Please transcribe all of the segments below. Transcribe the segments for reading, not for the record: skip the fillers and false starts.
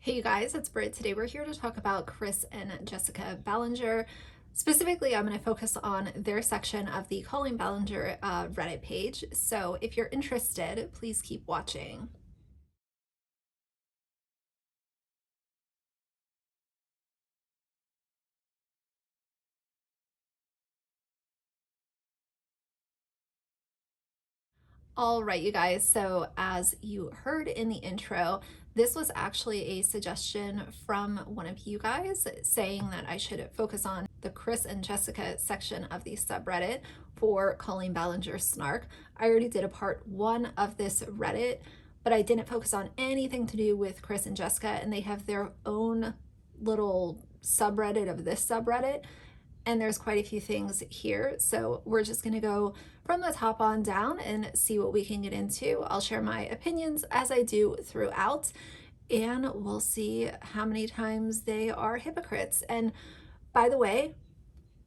Hey you guys, it's Britt. Today we're here to talk about Chris and Jessica Ballinger. Specifically, I'm going to focus on their section of the Colleen Ballinger Reddit page. So if you're interested, please keep watching. All right, you guys. So as you heard in the intro, this was actually a suggestion from one of you guys saying that I should focus on the Chris and Jessica section of the subreddit for Colleen Ballinger snark. I already did a part 1 of this Reddit, but I didn't focus on anything to do with Chris and Jessica, and they have their own little subreddit of this subreddit. And there's quite a few things here. So we're just gonna go from the top on down and see what we can get into. I'll share my opinions as I do throughout, and we'll see how many times they are hypocrites. And by the way,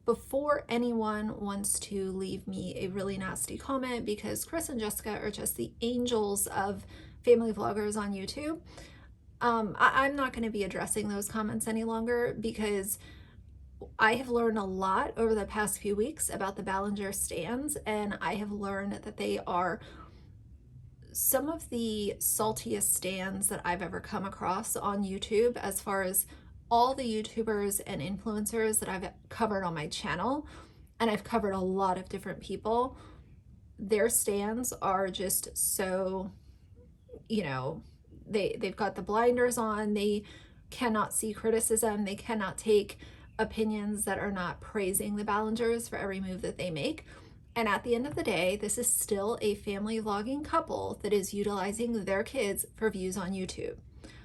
before anyone wants to leave me a really nasty comment, because Chris and Jessica are just the angels of family vloggers on YouTube, I'm not going to be addressing those comments any longer, because I have learned a lot over the past few weeks about the Ballinger stands, and I have learned that they are some of the saltiest stands that I've ever come across on YouTube, as far as all the YouTubers and influencers that I've covered on my channel, and I've covered a lot of different people. Their stands are just so, they've got the blinders on. They cannot see criticism. They cannot take opinions that are not praising the Ballingers for every move that they make. And at the end of the day, this is still a family vlogging couple that is utilizing their kids for views on YouTube.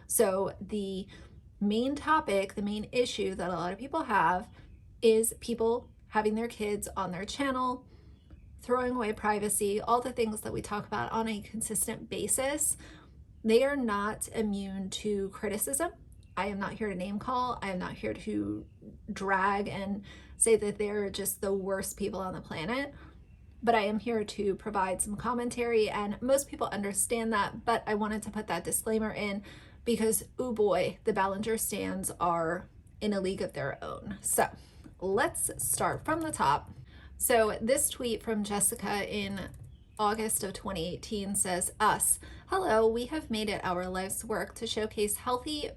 So the main topic, the main issue that a lot of people have is people having their kids on their channel, throwing away privacy, all the things that we talk about on a consistent basis. They are not immune to criticism. I am not here to name call. I am not here to drag and say that they're just the worst people on the planet, but I am here to provide some commentary, and most people understand that, but I wanted to put that disclaimer in because, oh boy, the Ballinger stands are in a league of their own. So let's start from the top. So this tweet from Jessica in August of 2018 says, "Us, hello, we have made it our life's work to showcase healthy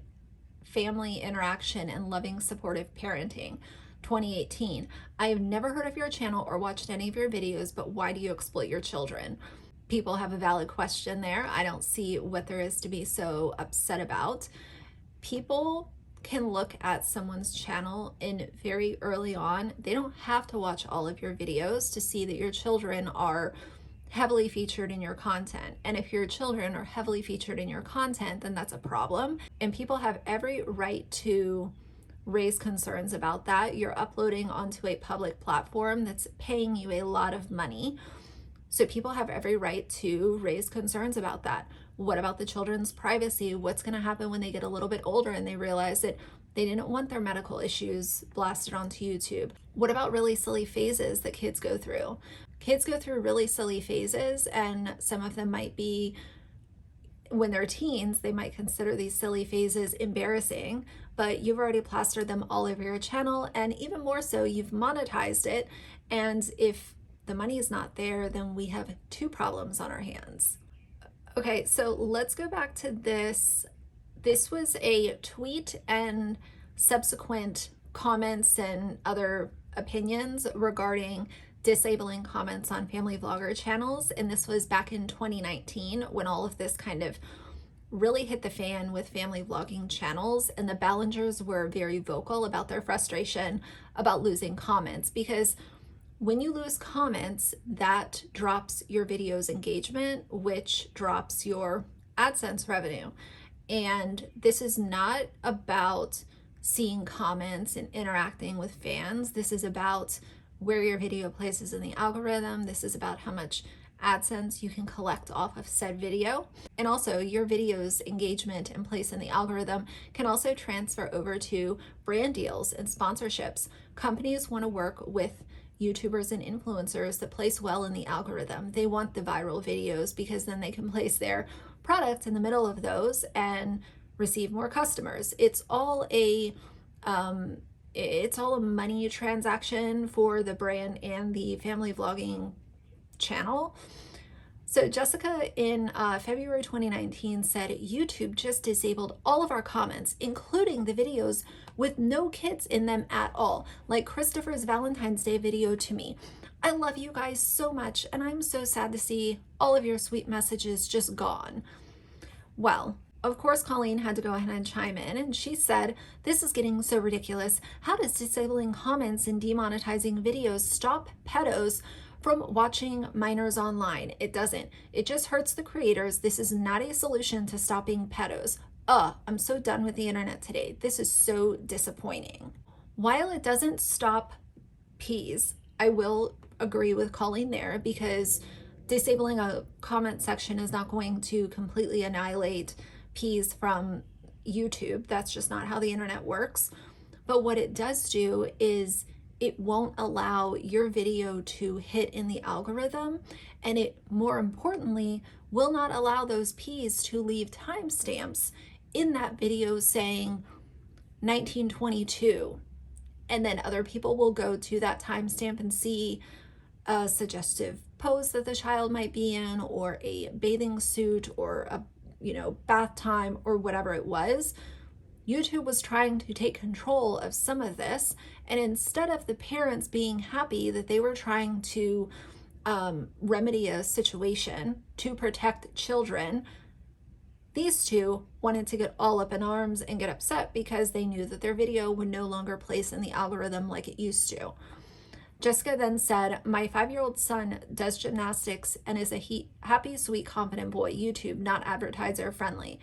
family interaction and loving, supportive parenting. 2018, I have never heard of your channel or watched any of your videos, but why do you exploit your children?" People have a valid question there. I don't see what there is to be so upset about. People can look at someone's channel in very early on. They don't have to watch all of your videos to see that your children are heavily featured in your content. And if your children are heavily featured in your content, then that's a problem. And people have every right to raise concerns about that. You're uploading onto a public platform that's paying you a lot of money. So people have every right to raise concerns about that. What about the children's privacy? What's going to happen when they get a little bit older and they realize that they didn't want their medical issues blasted onto YouTube? What about really silly phases that kids go through? Kids go through really silly phases, and some of them might be, when they're teens, they might consider these silly phases embarrassing, but you've already plastered them all over your channel, and even more so, you've monetized it. And if the money is not there, then we have two problems on our hands. Okay, so let's go back to this. This was a tweet and subsequent comments and other opinions regarding disabling comments on family vlogger channels. And this was back in 2019 when all of this kind of really hit the fan with family vlogging channels. And the Ballingers were very vocal about their frustration about losing comments, because when you lose comments, that drops your video's engagement, which drops your AdSense revenue. And this is not about seeing comments and interacting with fans. This is about where your video places in the algorithm. This is about how much AdSense you can collect off of said video. And also your video's engagement and place in the algorithm can also transfer over to brand deals and sponsorships. Companies want to work with YouTubers and influencers that place well in the algorithm. They want the viral videos because then they can place their product in the middle of those and receive more customers. It's all a money transaction for the brand and the family vlogging channel. So Jessica in February 2019 said, YouTube just disabled all of our comments, including the videos with no kids in them at all, like Christopher's Valentine's Day video to me. I love you guys so much, and I'm so sad to see all of your sweet messages just gone. Well, of course, Colleen had to go ahead and chime in, and she said, this is getting so ridiculous. How does disabling comments and demonetizing videos stop pedos from watching minors online? It doesn't. It just hurts the creators. This is not a solution to stopping pedos. I'm so done with the internet today. This is so disappointing. While it doesn't stop P's, I will agree with Colleen there, because disabling a comment section is not going to completely annihilate P's from YouTube. That's just not how the internet works. But what it does do is it won't allow your video to hit in the algorithm, and it, more importantly, will not allow those P's to leave timestamps in that video saying 1922, and then other people will go to that timestamp and see a suggestive pose that the child might be in, or a bathing suit, or a bath time, or whatever it was. YouTube was trying to take control of some of this, and instead of the parents being happy that they were trying to remedy a situation to protect children, these two wanted to get all up in arms and get upset because they knew that their video would no longer place in the algorithm like it used to. Jessica then said, my 5-year-old son does gymnastics and is a happy, sweet, confident boy. YouTube, not advertiser friendly.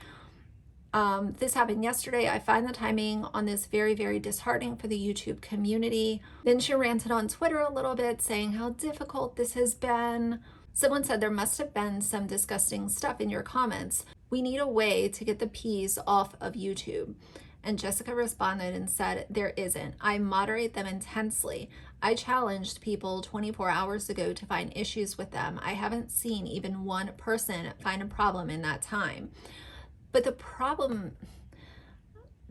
This happened yesterday. I find the timing on this very, very disheartening for the YouTube community. Then she ranted on Twitter a little bit, saying how difficult this has been. Someone said, there must have been some disgusting stuff in your comments. We need a way to get the P's off of YouTube. And Jessica responded and said, there isn't. I moderate them intensely. I challenged people 24 hours ago to find issues with them. I haven't seen even one person find a problem in that time. But the problem,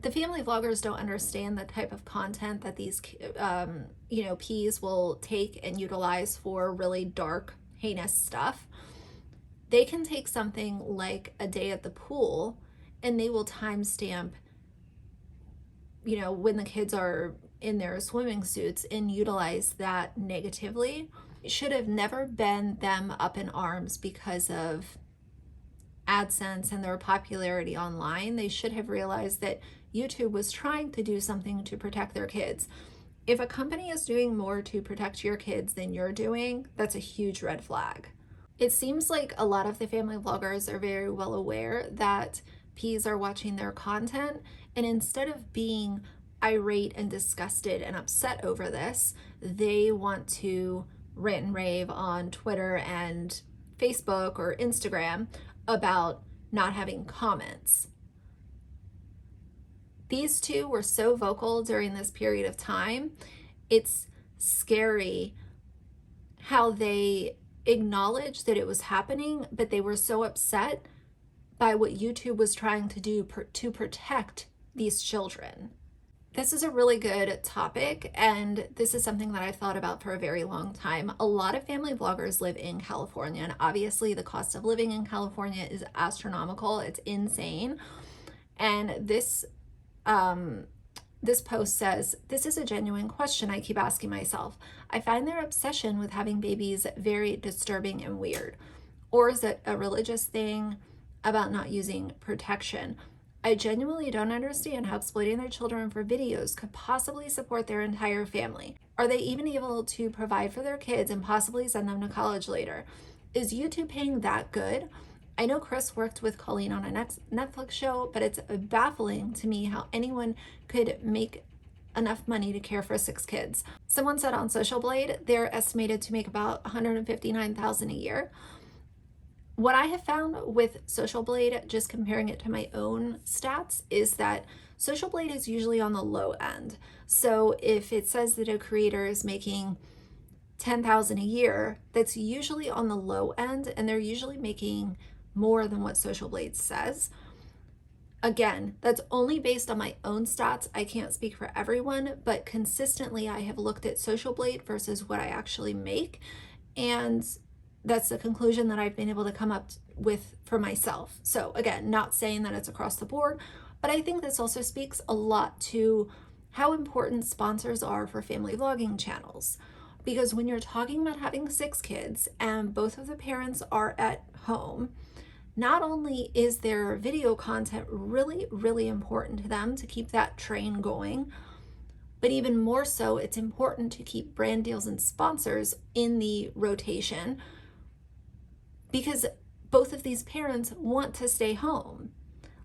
the family vloggers don't understand the type of content that these, P's will take and utilize for really dark, heinous stuff. They can take something like a day at the pool and they will timestamp, when the kids are in their swimming suits, and utilize that negatively. It should have never been them up in arms because of AdSense and their popularity online. They should have realized that YouTube was trying to do something to protect their kids. If a company is doing more to protect your kids than you're doing, that's a huge red flag. It seems like a lot of the family vloggers are very well aware that P's are watching their content, and instead of being irate and disgusted and upset over this, they want to rant and rave on Twitter and Facebook or Instagram about not having comments. These two were so vocal during this period of time. It's scary how they acknowledged that it was happening, but they were so upset by what YouTube was trying to do to protect these children. This is a really good topic, and this is something that I've thought about for a very long time. A lot of family vloggers live in California, and obviously the cost of living in California is astronomical. It's insane. And this post says, this is a genuine question I keep asking myself. I find their obsession with having babies very disturbing and weird. Or is it a religious thing about not using protection? I genuinely don't understand how exploiting their children for videos could possibly support their entire family. Are they even able to provide for their kids and possibly send them to college later? Is YouTube paying that good? I know Chris worked with Colleen on a Netflix show, but it's baffling to me how anyone could make enough money to care for 6 kids. Someone said on Social Blade, they're estimated to make about $159,000 a year. What I have found with Social Blade, just comparing it to my own stats, is that Social Blade is usually on the low end. So if it says that a creator is making $10,000 a year, that's usually on the low end, and they're usually making more than what Social Blade says. Again, that's only based on my own stats. I can't speak for everyone, but consistently I have looked at Social Blade versus what I actually make. And that's the conclusion that I've been able to come up with for myself. So again, not saying that it's across the board, but I think this also speaks a lot to how important sponsors are for family vlogging channels. Because when you're talking about having 6 kids and both of the parents are at home, not only is their video content really, really important to them to keep that train going, but even more so, it's important to keep brand deals and sponsors in the rotation because both of these parents want to stay home.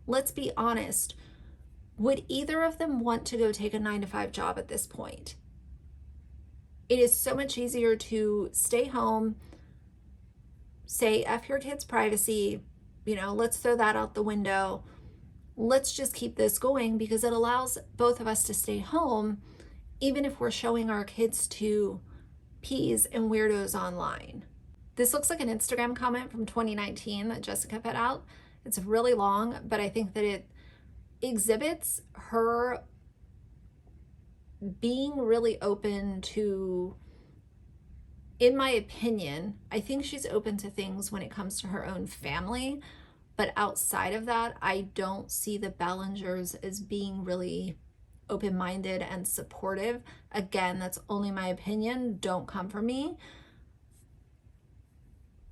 Let's be honest. Would either of them want to go take a 9-to-5 job at this point? It is so much easier to stay home, say F your kid's privacy, let's throw that out the window. Let's just keep this going because it allows both of us to stay home, even if we're showing our kids to peas and weirdos online. This looks like an Instagram comment from 2019 that Jessica put out. It's really long, but I think that it exhibits her being really open to, in my opinion, I think she's open to things when it comes to her own family, but outside of that, I don't see the Ballingers as being really open-minded and supportive. Again, that's only my opinion. Don't come for me.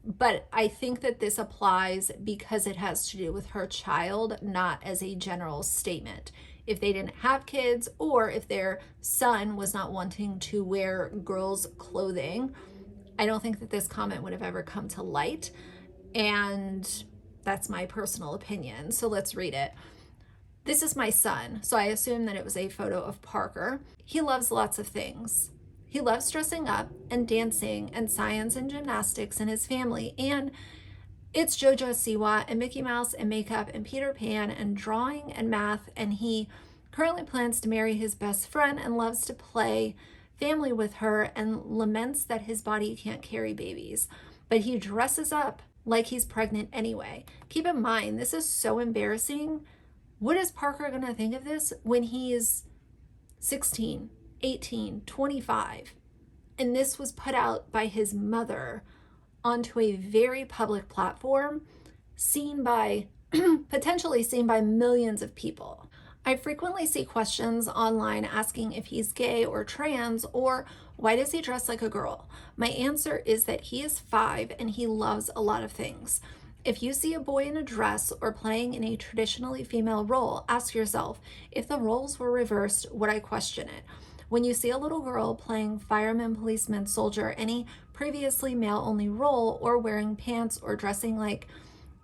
But I think that this applies because it has to do with her child, not as a general statement. If they didn't have kids or if their son was not wanting to wear girls' clothing, I don't think that this comment would have ever come to light. And that's my personal opinion. So let's read it. This is my son. So I assume that it was a photo of Parker. He loves lots of things. He loves dressing up and dancing and science and gymnastics and his family. And it's JoJo Siwa and Mickey Mouse and makeup and Peter Pan and drawing and math. And he currently plans to marry his best friend and loves to play family with her and laments that his body can't carry babies. But he dresses up like he's pregnant anyway. Keep in mind, this is so embarrassing. What is Parker going to think of this when he's 16, 18, 25? And this was put out by his mother onto a very public platform, potentially seen by millions of people. I frequently see questions online asking if he's gay or trans or why does he dress like a girl? My answer is that he is 5 and he loves a lot of things. If you see a boy in a dress or playing in a traditionally female role, ask yourself, if the roles were reversed, would I question it? When you see a little girl playing fireman, policeman, soldier, any previously male-only role, or wearing pants or dressing like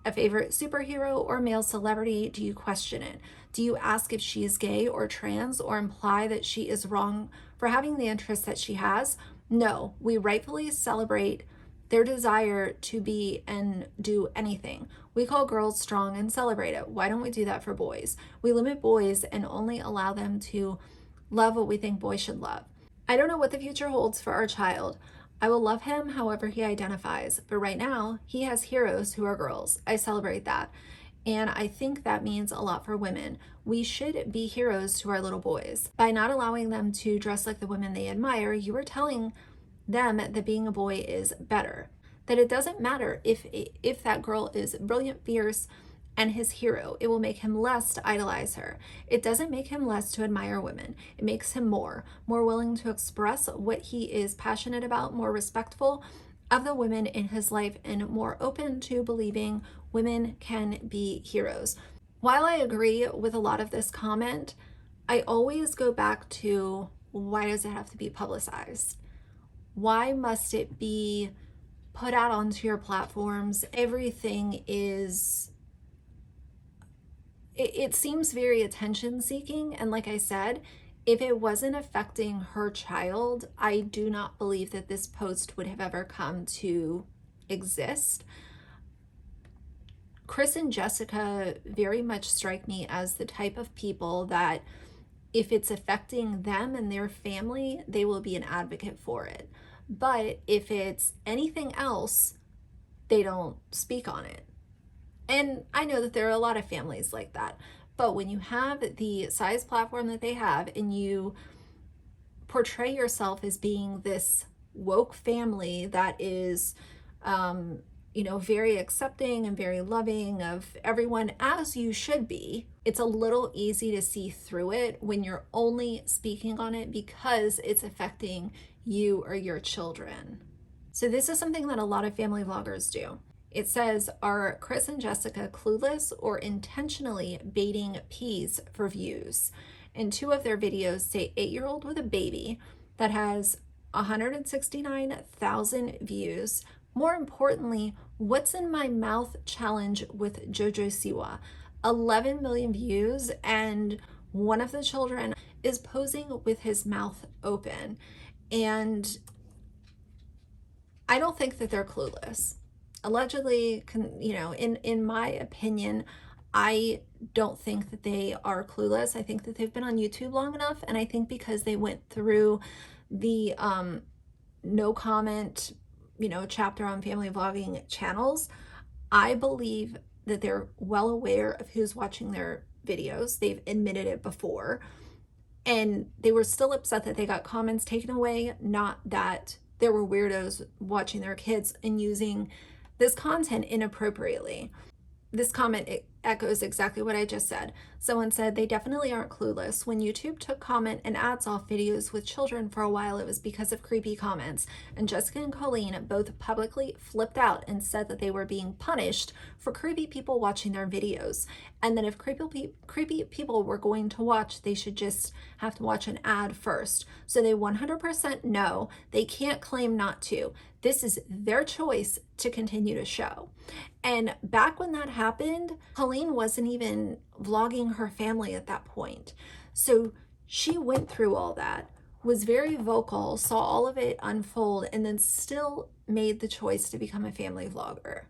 a favorite superhero or male celebrity, do you question it? Do you ask if she is gay or trans or imply that she is wrong for having the interests that she has? No, we rightfully celebrate their desire to be and do anything. We call girls strong and celebrate it. Why don't we do that for boys? We limit boys and only allow them to love what we think boys should love. I don't know what the future holds for our child. I will love him however he identifies, but right now he has heroes who are girls. I celebrate that. And I think that means a lot for women. We should be heroes to our little boys. By not allowing them to dress like the women they admire, you are telling them that being a boy is better. That it doesn't matter if that girl is brilliant, fierce, and his hero. It will make him less to idolize her. It doesn't make him less to admire women. It makes him more willing to express what he is passionate about, more respectful of the women in his life, and more open to believing women can be heroes. While I agree with a lot of this comment, I always go back to, why does it have to be publicized? Why must it be put out onto your platforms? Everything is, it seems very attention seeking. And like I said, if it wasn't affecting her child, I do not believe that this post would have ever come to exist. Chris and Jessica very much strike me as the type of people that if it's affecting them and their family, they will be an advocate for it. But if it's anything else, they don't speak on it. And I know that there are a lot of families like that, But when you have the size platform that they have and you portray yourself as being this woke family that is, very accepting and very loving of everyone, as you should be, it's a little easy to see through it when you're only speaking on it because it's affecting you or your children. So this is something that a lot of family vloggers do. It says, are Chris and Jessica clueless or intentionally baiting peas for views? And two of their videos say 8-year-old with a baby that has 169,000 views. More importantly, what's in my mouth challenge with Jojo Siwa, 11 million views, and one of the children is posing with his mouth open. And I don't think that they're clueless. Allegedly, in my opinion, I don't think that they are clueless. I think that they've been on YouTube long enough, and I think because they went through the no comment, chapter on family vlogging channels, I believe that they're well aware of who's watching their videos. They've admitted it before, and they were still upset that they got comments taken away, not that there were weirdos watching their kids and using this content inappropriately. This comment echoes exactly what I just said. Someone said they definitely aren't clueless. When YouTube took comment and ads off videos with children for a while, it was because of creepy comments. And Jessica and Colleen both publicly flipped out and said that they were being punished for creepy people watching their videos. And that if creepy people were going to watch, they should just have to watch an ad first. So they 100% know. They can't claim not to. This is their choice to continue to show. And back when that happened, Colleen wasn't even vlogging her family at that point. So she went through all that, was very vocal, saw all of it unfold, and then still made the choice to become a family vlogger.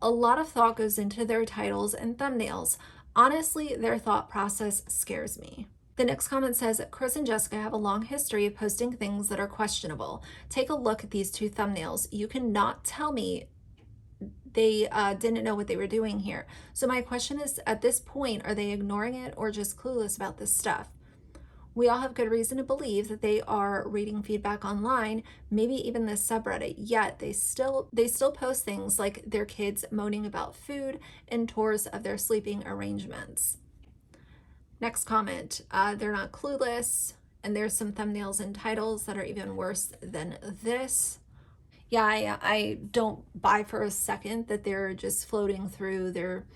A lot of thought goes into their titles and thumbnails. Honestly, their thought process scares me. The next comment says, Chris and Jessica have a long history of posting things that are questionable. Take a look at these two thumbnails. You cannot tell me they didn't know what they were doing here. So my question is, at this point, are they ignoring it or just clueless about this stuff? We all have good reason to believe that they are reading feedback online, maybe even the subreddit, yet they still post things like their kids moaning about food and tours of their sleeping arrangements. Next comment, they're not clueless, and there's some thumbnails and titles that are even worse than this. Yeah, I don't buy for a second that they're just floating through their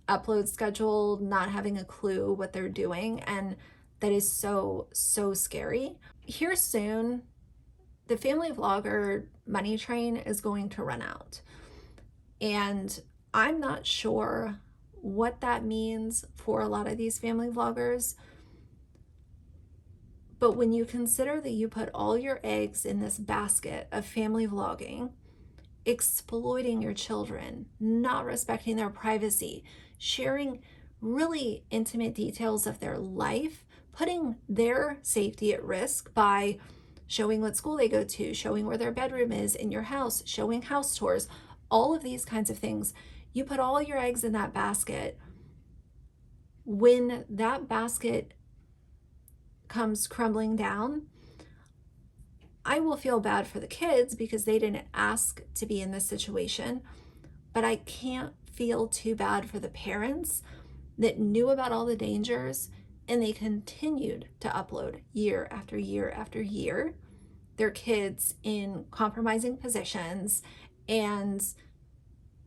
upload schedule, not having a clue what they're doing, and that is so scary. Here soon, the family vlogger money train is going to run out, and I'm not sure what that means for a lot of these family vloggers. But when you consider that you put all your eggs in this basket of family vlogging, exploiting your children, not respecting their privacy, sharing really intimate details of their life, putting their safety at risk by showing what school they go to, showing where their bedroom is in your house, showing house tours, all of these kinds of things. You put all your eggs in that basket. When that basket comes crumbling down, I will feel bad for the kids because they didn't ask to be in this situation, but I can't feel too bad for the parents that knew about all the dangers and they continued to upload year after year after year, their kids in compromising positions and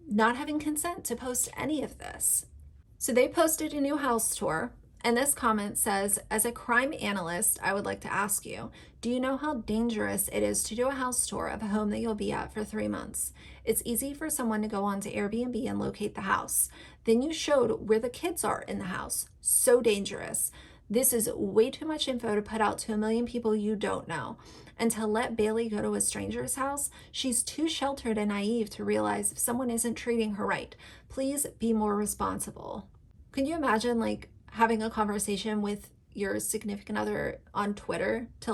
not having consent to post any of this. So they posted a new house tour, and this comment says, as a crime analyst, I would like to ask you, do you know how dangerous it is to do a house tour of a home that you'll be at for 3 months? It's easy for someone to go onto Airbnb and locate the house. Then you showed where the kids are in the house. So dangerous. This is way too much info to put out to 1 million people you don't know. And to let Bailey go to a stranger's house, she's too sheltered and naive to realize if someone isn't treating her right. Please be more responsible. Can you imagine having a conversation with your significant other on Twitter to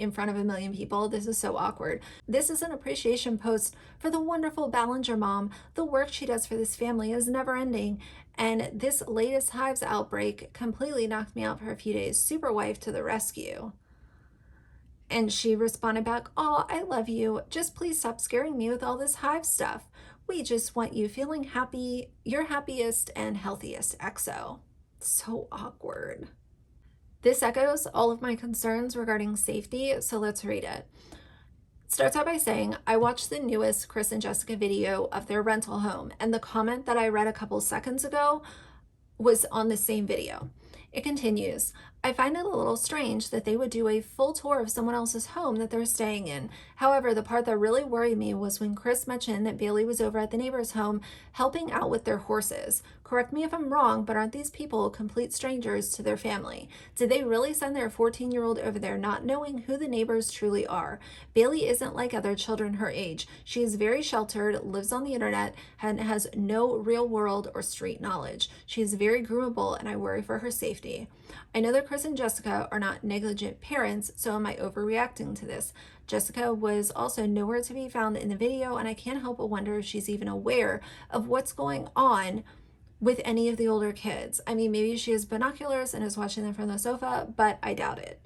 in front of a million people. This is so awkward. This is an appreciation post for the wonderful Ballinger mom. The work she does for this family is never ending. And this latest hives outbreak completely knocked me out for a few days. Super wife to the rescue. And she responded back, "Oh, I love you. Just please stop scaring me with all this hive stuff. We just want you feeling happy, your happiest and healthiest, XO." So awkward. This echoes all of my concerns regarding safety, so let's read it. It starts out by saying, "I watched the newest Chris and Jessica video of their rental home, and the comment that I read a couple seconds ago was on the same video." It continues, "I find it a little strange that they would do a full tour of someone else's home that they're staying in. However, the part that really worried me was when Chris mentioned that Bailey was over at the neighbor's home helping out with their horses. Correct me if I'm wrong, but aren't these people complete strangers to their family? Did they really send their 14-year-old over there not knowing who the neighbors truly are? Bailey isn't like other children her age. She is very sheltered, lives on the internet, and has no real world or street knowledge. She is very groomable, and I worry for her safety. I know that Chris and Jessica are not negligent parents, so am I overreacting to this? Jessica was also nowhere to be found in the video, and I can't help but wonder if she's even aware of what's going on with any of the older kids. I mean, maybe she has binoculars and is watching them from the sofa, but I doubt it.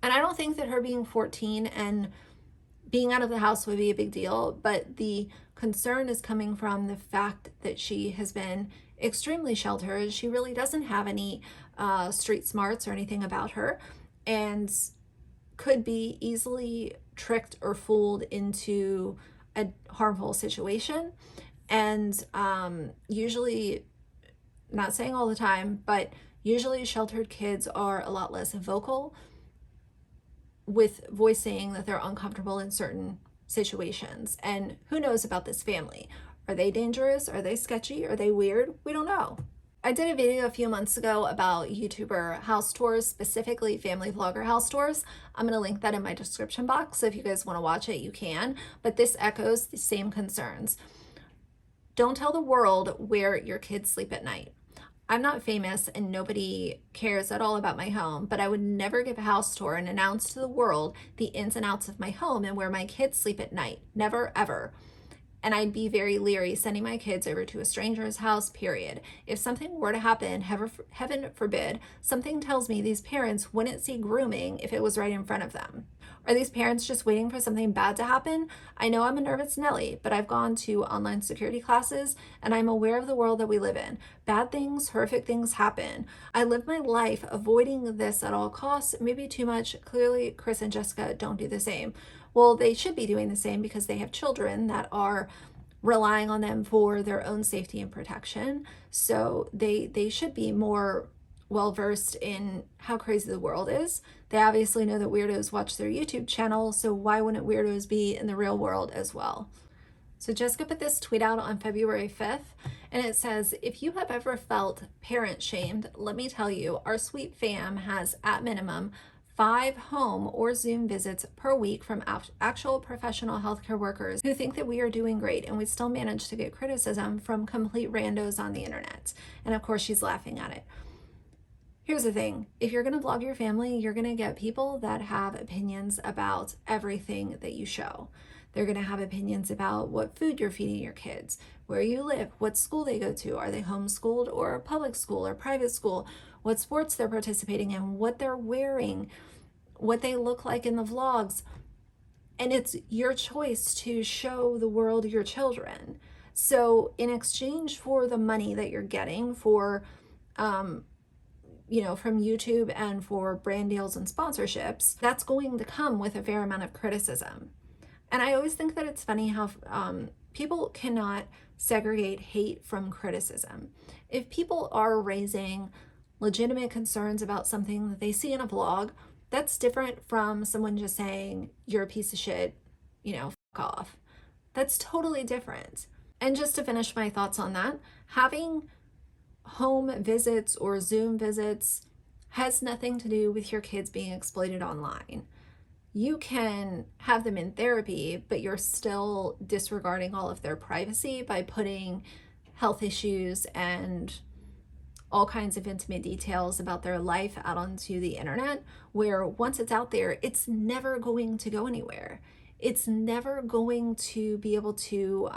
And I don't think that her being 14 and being out of the house would be a big deal, but the concern is coming from the fact that she has been extremely sheltered. She really doesn't have any street smarts or anything about her, and could be easily tricked or fooled into a harmful situation. And usually, not saying all the time, but usually sheltered kids are a lot less vocal with voicing that they're uncomfortable in certain situations. And who knows about this family? Are they dangerous? Are they sketchy? Are they weird? We don't know. I did a video a few months ago about YouTuber house tours, specifically family vlogger house tours. I'm going to link that in my description box, so if you guys want to watch it, you can. But this echoes the same concerns. Don't tell the world where your kids sleep at night. I'm not famous and nobody cares at all about my home, but I would never give a house tour and announce to the world the ins and outs of my home and where my kids sleep at night. Never, ever. And I'd be very leery sending my kids over to a stranger's house, period. If something were to happen, heaven forbid, something tells me these parents wouldn't see grooming if it was right in front of them. Are these parents just waiting for something bad to happen? I know I'm a nervous Nelly, but I've gone to online security classes and I'm aware of the world that we live in. Bad things, horrific things happen. I live my life avoiding this at all costs, maybe too much. Clearly, Chris and Jessica don't do the same. Well, they should be doing the same because they have children that are relying on them for their own safety and protection. So they should be more well-versed in how crazy the world is. They obviously know that weirdos watch their YouTube channel, so why wouldn't weirdos be in the real world as well? So Jessica put this tweet out on February 5th, and it says, "If you have ever felt parent shamed, let me tell you, our sweet fam has, at minimum, 5 home or Zoom visits per week from actual professional healthcare workers who think that we are doing great, and we still manage to get criticism from complete randos on the internet." And of course, she's laughing at it. Here's the thing. If you're going to vlog your family, you're going to get people that have opinions about everything that you show. They're going to have opinions about what food you're feeding your kids, where you live, what school they go to, are they homeschooled or public school or private school, what sports they're participating in, what they're wearing, what they look like in the vlogs. And it's your choice to show the world your children. So in exchange for the money that you're getting for, from YouTube and for brand deals and sponsorships, that's going to come with a fair amount of criticism. And I always think that it's funny how people cannot segregate hate from criticism. If people are raising legitimate concerns about something that they see in a vlog, that's different from someone just saying, "You're a piece of shit, fuck off." That's totally different. And just to finish my thoughts on that, having home visits or Zoom visits has nothing to do with your kids being exploited online. You can have them in therapy, but you're still disregarding all of their privacy by putting health issues and all kinds of intimate details about their life out onto the internet, where once it's out there, it's never going to go anywhere. It's never going to be able to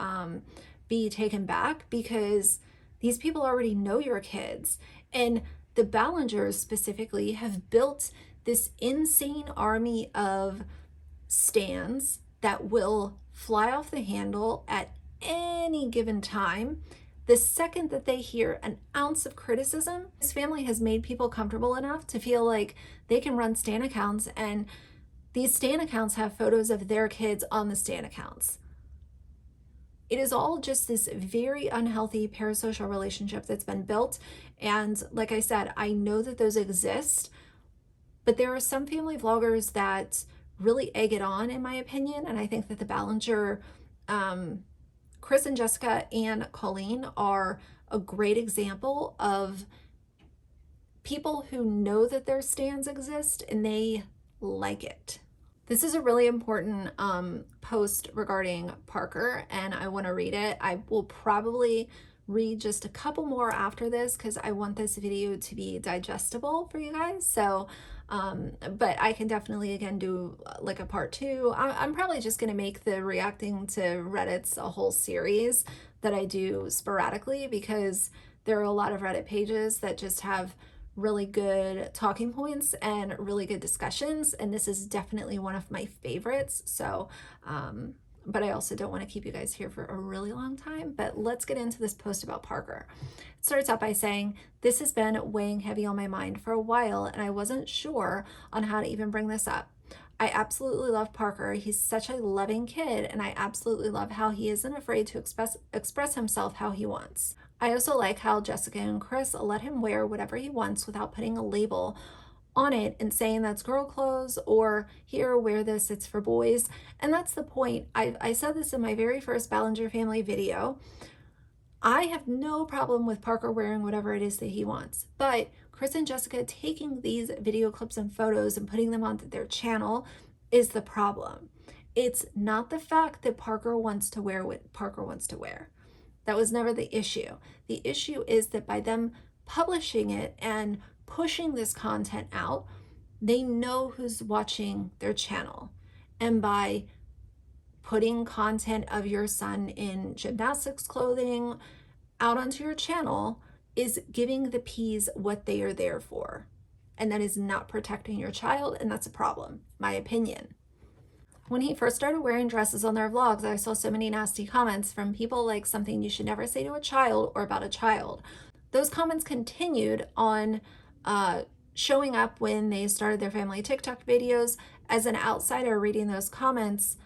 be taken back, because these people already know your kids. And the Ballingers specifically have built this insane army of stands that will fly off the handle at any given time. The second that they hear an ounce of criticism, this family has made people comfortable enough to feel like they can run Stan accounts, and these Stan accounts have photos of their kids on the Stan accounts. It is all just this very unhealthy parasocial relationship that's been built. And like I said, I know that those exist, but there are some family vloggers that really egg it on, in my opinion. And I think that the Ballinger, Chris and Jessica and Colleen are a great example of people who know that their stands exist and they like it. This is a really important post regarding Parker, and I want to read it. I will probably read just a couple more after this because I want this video to be digestible for you guys. So, but I can definitely again do like a part 2. I'm probably just going to make the reacting to Reddits a whole series that I do sporadically, because there are a lot of Reddit pages that just have really good talking points and really good discussions, and this is definitely one of my favorites. So but I also don't want to keep you guys here for a really long time. But let's get into this post about Parker. It starts out by saying, "This has been weighing heavy on my mind for a while, and I wasn't sure on how to even bring this up. I absolutely love Parker. He's such a loving kid, and I absolutely love how he isn't afraid to express himself how he wants. I also like how Jessica and Chris let him wear whatever he wants without putting a label on it and saying that's girl clothes, or here, wear this, it's for boys." And that's the point. I said this in my very first Ballinger family video. I have no problem with Parker wearing whatever it is that he wants, but Chris and Jessica taking these video clips and photos and putting them onto their channel is the problem. It's not the fact that Parker wants to wear what Parker wants to wear. That was never the issue. The issue is that by them publishing it and pushing this content out, they know who's watching their channel. And by putting content of your son in gymnastics clothing out onto your channel is giving the P's what they are there for. And that is not protecting your child, and that's a problem, my opinion. When he first started wearing dresses on their vlogs, I saw so many nasty comments from people like something you should never say to a child or about a child. Those comments continued on showing up when they started their family TikTok videos. As an outsider reading those comments,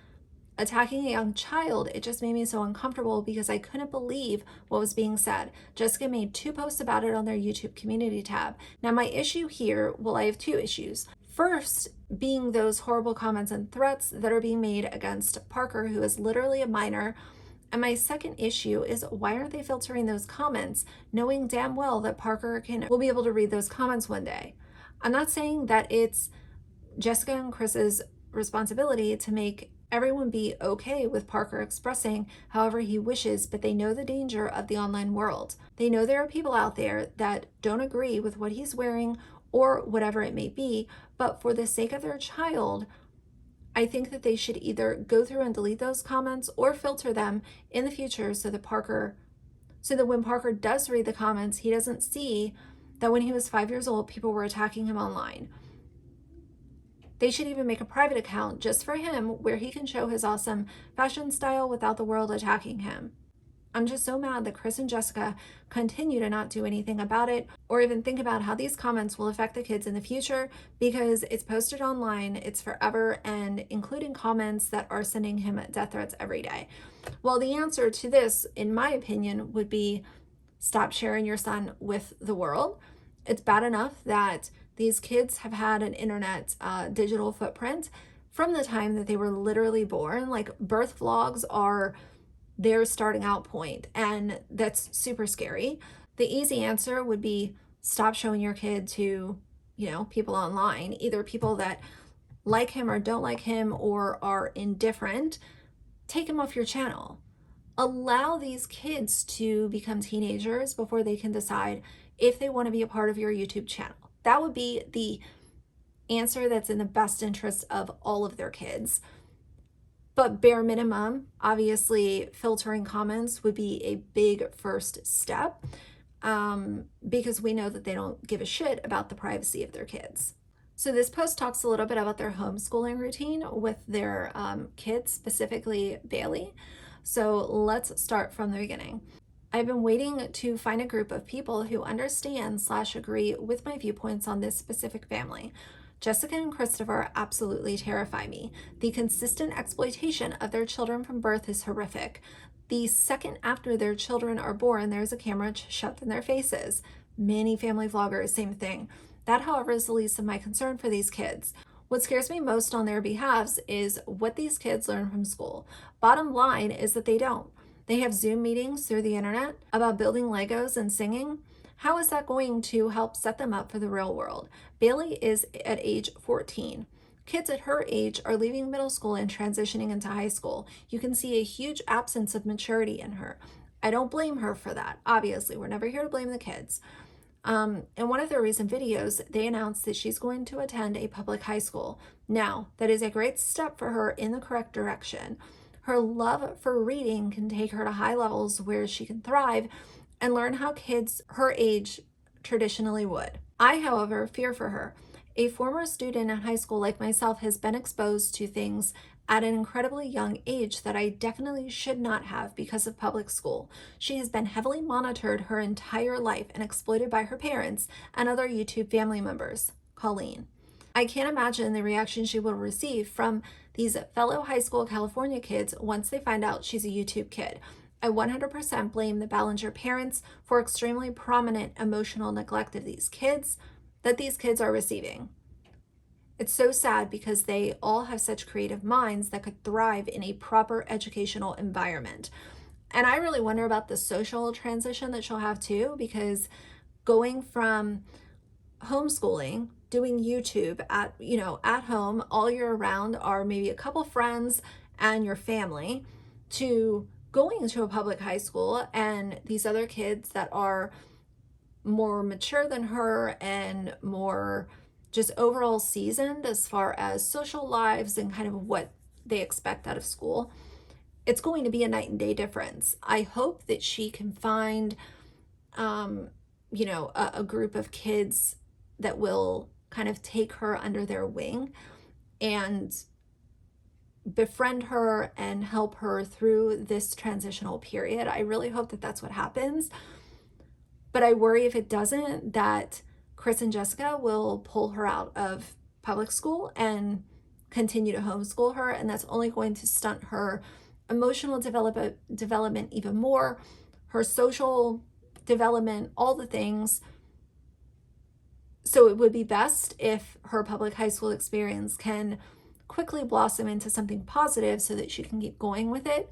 attacking a young child, it just made me so uncomfortable because I couldn't believe what was being said. Jessica made 2 posts about it on their YouTube community tab. Now my issue here, well, I have 2 issues. First, being those horrible comments and threats that are being made against Parker, who is literally a minor. And my second issue is, why aren't they filtering those comments, knowing damn well that Parker will be able to read those comments one day? I'm not saying that it's Jessica and Chris's responsibility to make everyone be okay with Parker expressing however he wishes, but they know the danger of the online world. They know there are people out there that don't agree with what he's wearing or whatever it may be, but for the sake of their child, I think that they should either go through and delete those comments or filter them in the future so that when Parker does read the comments, he doesn't see that when he was 5 years old, people were attacking him online. They should even make a private account just for him where he can show his awesome fashion style without the world attacking him. I'm just so mad that Chris and Jessica continue to not do anything about it or even think about how these comments will affect the kids in the future, because it's posted online, it's forever, and including comments that are sending him death threats every day. Well, the answer to this, in my opinion, would be stop sharing your son with the world. It's bad enough that these kids have had an internet digital footprint from the time that they were literally born. Like, birth vlogs are their starting out point, and that's super scary. The easy answer would be stop showing your kid to, people online, either people that like him or don't like him or are indifferent. Take him off your channel. Allow these kids to become teenagers before they can decide, if they want to be a part of your YouTube channel. That would be the answer that's in the best interest of all of their kids. But bare minimum, obviously, filtering comments would be a big first step, because we know that they don't give a shit about the privacy of their kids. So this post talks a little bit about their homeschooling routine with their kids, specifically Bailey. So let's start from the beginning. I've been waiting to find a group of people who understand/agree with my viewpoints on this specific family. Jessica and Christopher absolutely terrify me. The consistent exploitation of their children from birth is horrific. The second after their children are born, there's a camera shoved in their faces. Many family vloggers, same thing. That, however, is the least of my concern for these kids. What scares me most on their behalves is what these kids learn from school. Bottom line is that they don't. They have Zoom meetings through the internet about building Legos and singing. How is that going to help set them up for the real world? Bailey is at age 14. Kids at her age are leaving middle school and transitioning into high school. You can see a huge absence of maturity in her. I don't blame her for that. Obviously, we're never here to blame the kids. In one of their recent videos, they announced that she's going to attend a public high school. Now, that is a great step for her in the correct direction. Her love for reading can take her to high levels where she can thrive and learn how kids her age traditionally would. I, however, fear for her. A former student in high school like myself has been exposed to things at an incredibly young age that I definitely should not have because of public school. She has been heavily monitored her entire life and exploited by her parents and other YouTube family members. Colleen. I can't imagine the reaction she will receive from these fellow high school California kids once they find out she's a YouTube kid. I 100% blame the Ballinger parents for extremely prominent emotional neglect of these kids that these kids are receiving. It's so sad because they all have such creative minds that could thrive in a proper educational environment. And I really wonder about the social transition that she'll have too, because going from homeschooling, doing YouTube at home all year round, or maybe a couple friends and your family, to going to a public high school and these other kids that are more mature than her and more just overall seasoned as far as social lives and kind of what they expect out of school. It's going to be a night and day difference. I hope that she can find a group of kids that will kind of take her under their wing and befriend her and help her through this transitional period. I really hope that that's what happens. But I worry if it doesn't, that Chris and Jessica will pull her out of public school and continue to homeschool her. And that's only going to stunt her emotional development even more, her social development, all the things. So it would be best if her public high school experience can quickly blossom into something positive so that she can keep going with it.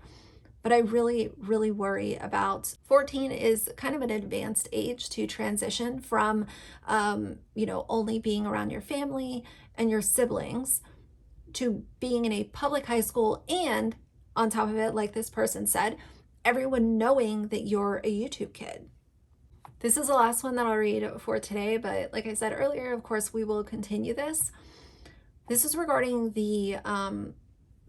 But I really, really worry about 14 is kind of an advanced age to transition from, only being around your family and your siblings to being in a public high school. And on top of it, like this person said, everyone knowing that you're a YouTube kid. This is the last one that I'll read for today, but like I said earlier, of course, we will continue this. This is regarding the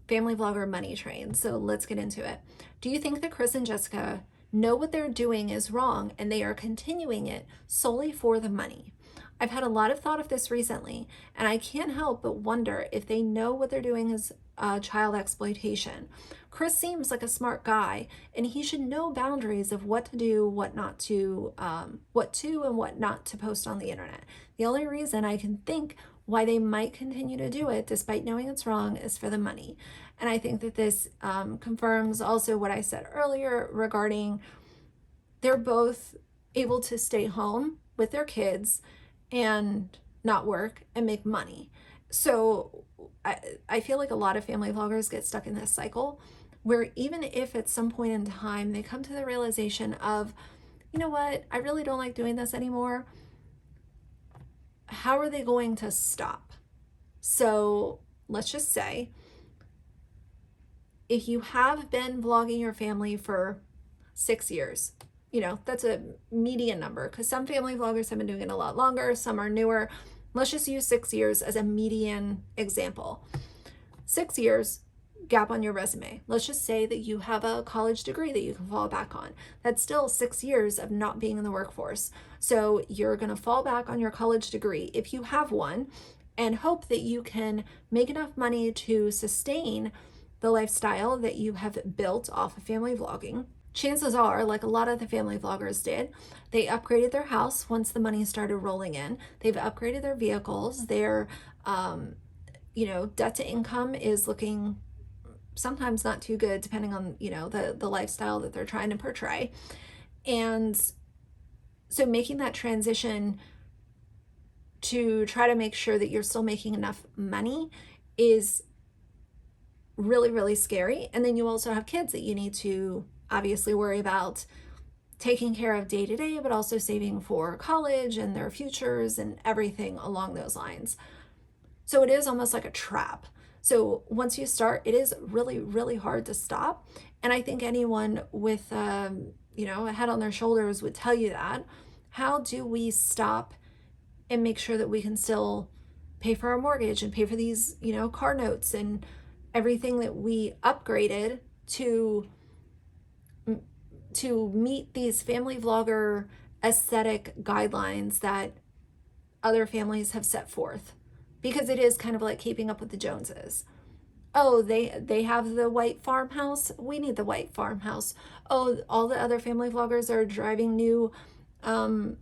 family vlogger money train, so let's get into it. Do you think that Chris and Jessica know what they're doing is wrong and they are continuing it solely for the money? I've had a lot of thought of this recently, and I can't help but wonder if they know what they're doing is child exploitation. Chris seems like a smart guy, and he should know boundaries of what to do, what not to, what to and what not to post on the internet. The only reason I can think why they might continue to do it despite knowing it's wrong is for the money. And I think that this confirms also what I said earlier regarding they're both able to stay home with their kids and not work and make money. So I feel like a lot of family vloggers get stuck in this cycle where even if at some point in time they come to the realization of, you know what, I really don't like doing this anymore, how are they going to stop? So let's just say if you have been vlogging your family for 6 years, You know, that's a median number because some family vloggers have been doing it a lot longer, some are newer. Let's just use 6 years as a median example. 6 years gap on your resume. Let's just say that you have a college degree that you can fall back on. That's still 6 years of not being in the workforce. So you're going to fall back on your college degree if you have one and hope that you can make enough money to sustain the lifestyle that you have built off of family vlogging. Chances are, like a lot of the family vloggers did, they upgraded their house once the money started rolling in. They've upgraded their vehicles. Their debt to income is looking sometimes not too good, depending on, the lifestyle that they're trying to portray. And so making that transition to try to make sure that you're still making enough money is really, really scary. And then you also have kids that you need to obviously worry about taking care of day to day, but also saving for college and their futures and everything along those lines. So it is almost like a trap. So once you start, it is really, really hard to stop. And I think anyone with, a head on their shoulders would tell you that. How do we stop and make sure that we can still pay for our mortgage and pay for these, car notes and everything that we upgraded to meet these family vlogger aesthetic guidelines that other families have set forth? Because it is kind of like keeping up with the Joneses. Oh, they have the white farmhouse. We need the white farmhouse. Oh, all the other family vloggers are driving new, Range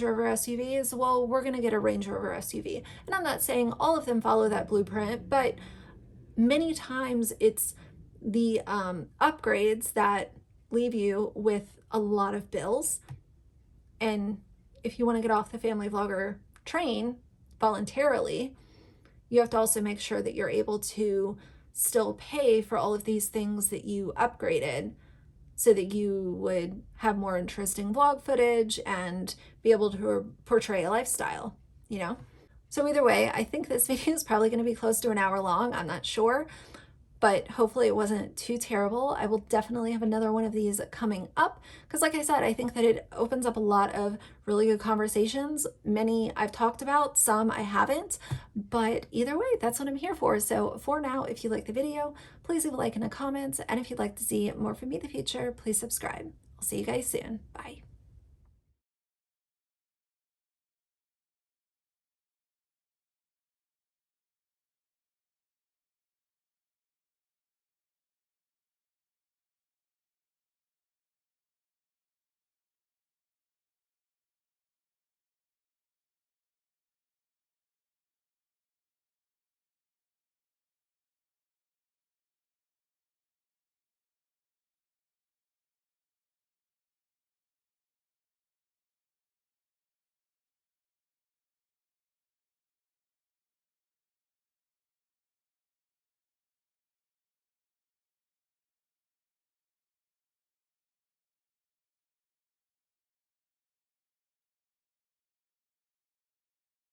Rover SUVs. Well, we're going to get a Range Rover SUV. And I'm not saying all of them follow that blueprint, but many times it's the upgrades that leave you with a lot of bills. And if you want to get off the family vlogger train voluntarily, you have to also make sure that you're able to still pay for all of these things that you upgraded so that you would have more interesting vlog footage and be able to portray a lifestyle, So either way, I think this video is probably going to be close to an hour long. I'm not sure, but hopefully it wasn't too terrible. I will definitely have another one of these coming up because, like I said, I think that it opens up a lot of really good conversations. Many I've talked about, some I haven't, but either way, that's what I'm here for. So for now, if you like the video, please leave a like and a comment. And if you'd like to see more from me in the future, please subscribe. I'll see you guys soon. Bye.